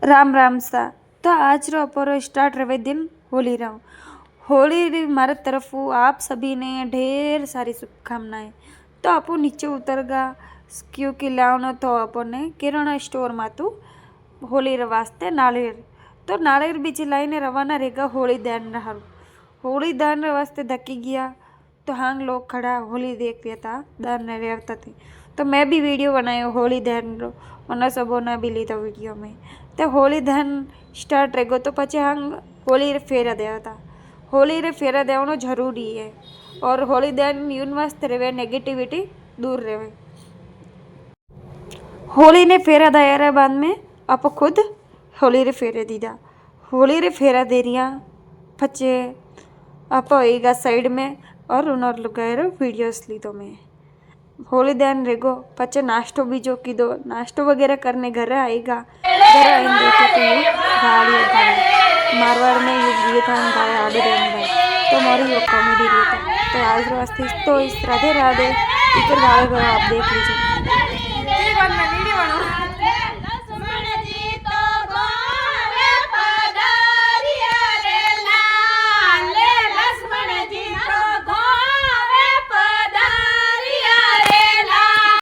राम राम सा। तो आज रो अपर स्टार्ट रहे दिन होली रहो। होली मारे तरफ आप सभी ने ढेर सारी शुभकामनाएं। तो आपो नीचे उतर गा क्योंकि लावनो तो अपने किराना स्टोर में तो होली वास्ते नारियल तो नारियल बीच लाइने रवाना रहेगा होली दान रहा। होली दान वास्ते धक्की गया तो हांग लोग खड़ा होली देख रहा था दान रहता थे। तो मैं भी वीडियो बनाया होली दान रो मना सबो ना भी लीधा वीडियो में। तो होली दान स्टार्ट रहेगो तो पचे हांग होली रे फेरा देवा था। होली रे फेरा देवानो जरूरी है और होली दान यून वास्ते रहे नेगेटिविटी दूर रहे। होली ने फेरा दायरा बाद में आप खुद होली रे फेरे दीदा। होली रे फेरा दे रिया पचे आप आएगा साइड में और उन्होंने लगाए वीडियोस ली तो मैं होली दान रेगो पचे नाश्तो बीजो की दो नाश्तो वगैरह करने घर आएगा। घर आइन देखे तो यू गाड़ी गाड़ी मारवाड़ में यू ये था गाड़ी आगे देने भाई तो मारी वो कॉमेडी रहता। तो आज वास्ते तो इस राधे राधे इधर गाड़ी आप देख लीजिए।